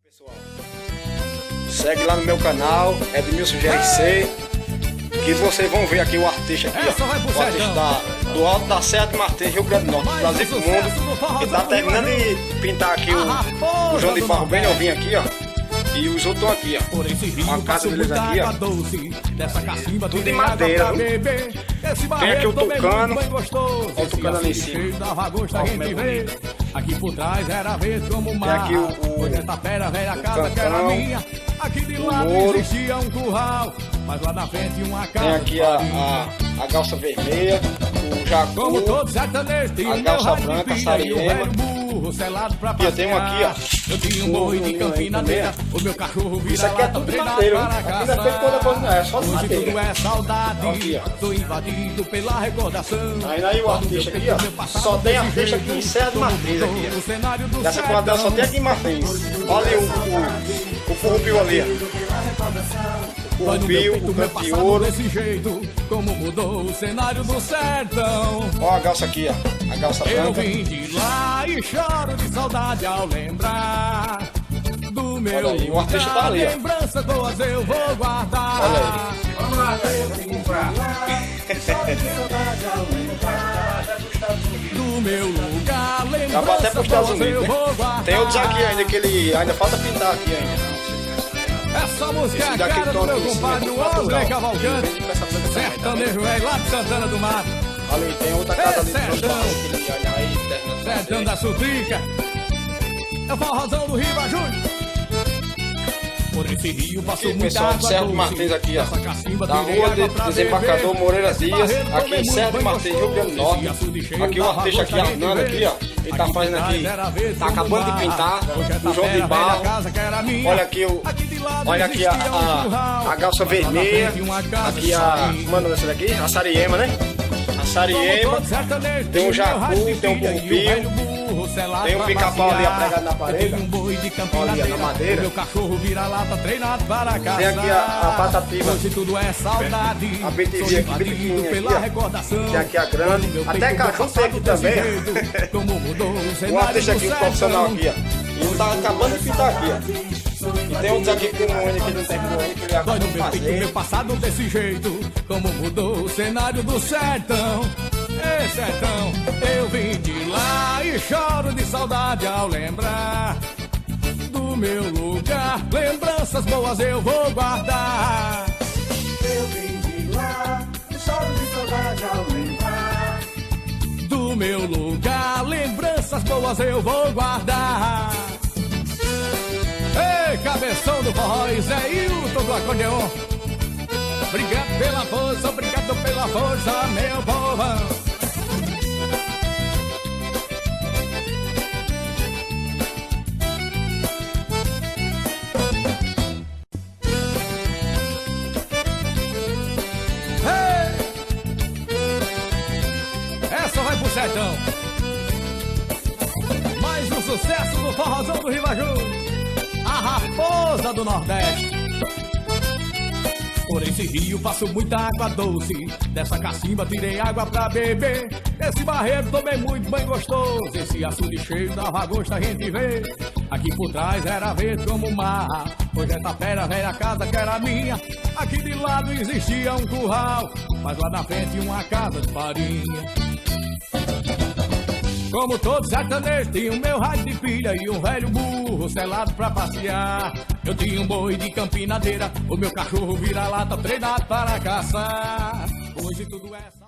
Pessoal, segue lá no meu canal, Edmilson GRC, que vocês vão ver aqui o artista aqui, ó, o artista do Alto da Serra de Martins, Rio Grande do Norte, Brasil pro mundo, que tá terminando de pintar aqui o João de Barro bem novinho aqui, ó. E os outros estão aqui, ó. A casa deles aqui, ó. Tudo de madeira, viu? Tem aqui o tucano. Olha o tucano ali em cima. Aqui por trás era vez como mar. Tem aqui o cancão, o mouro. Tem aqui a galça vermelha, o jacu, a galça branca, a sariema. E eu tenho aqui, ó. Eu tinha um boi de campinadeira, o meu cachorro vira. Isso aqui é tudo de madeira, aqui não é feito toda coisa, não, é só de madeira. Tudo é saudade, aqui, ó. Tô invadido pela recordação. Aí o artista aqui, ó. Só tem artista aqui em Serra de Martins aqui, ó. Dessa quadra só tem aqui em Martins. Olha ali o furrupio ali, ó. O furrupio, o canteouro. Desse jeito, como mudou o cenário do sertão. Ó a galça aqui, ó. A galça branca. Eu vim de lá e choro de saudade ao lembrar do meu. Olha aí, o artista tá ali, ó. Lembranças boas eu vou guardar. Olha aí. Vamos lá, eu vim de lá e choro de saudade ao lembrar do meu lugar. Já vou até pros Estados Unidos, né? Tem outros aqui ainda que ele ainda falta pintar aqui ainda. Essa música é a cara do meu compadre Wesley Cavalcante, sertanejo é lá de Santana do Mar. Ali tem outra casa ali de sertão da Sutrica. É o forrozão do Rio Júnior. Por esse rio passou muita água. Pessoal de Serra de Martins aqui, ó. Da rua de Desembarcador Moreira Dias, aqui em Serra de Martins, Rio Grande do Norte. Aqui o artista aqui, Arnando aqui, ó. Ele tá fazendo aquaqui, tá acabando de pintar o João de Barro. Olha aqui a galça vermelha. Aqui mano, essa daqui, a sariema, né? A sariema. Tem um jacu, tem um curupio. Tem um pica-pau ali apregado na parede. Olha na madeira. Tem aqui a patativa. A BTV aqui, bem pequenininha aqui, ó. Tem aqui a grande. Até cachorro tem aqui também. O artista aqui, o profissional aqui, ó. Ele tá acabando de pintar aqui, ó. E tem outros aqui que tem moinho que não tem moinho, que ele acaba de fazer. Meu passado desse jeito, como mudou o cenário do sertão. Ei, sertão, eu vim de lá e choro de saudade ao lembrar do meu lugar. Lembranças boas eu vou guardar. Eu vim de lá e choro de saudade ao lembrar do meu lugar. Lembranças boas eu vou guardar. Ei, cabeção do forró, Zé Hilton do acordeon. Obrigado pela força, meu povão. Essa vai pro sertão. Mais um sucesso do forrozão do Rio Júnior, a raposa do Nordeste. Por esse rio passo muita água doce, dessa cacimba tirei água pra beber. Esse barreiro tomei muito bem gostoso, esse açude cheio dava gosto a gente ver. Aqui por trás era verde como o mar, hoje essa pera velha casa que era minha. Aqui de lado existia um curral, mas lá na frente uma casa de farinha. Como todo sertanejo, tinha o meu rádio de pilha e um velho burro selado pra passear. Eu tinha um boi de campinadeira, o meu cachorro vira-lata treinado para caçar. Hoje tudo é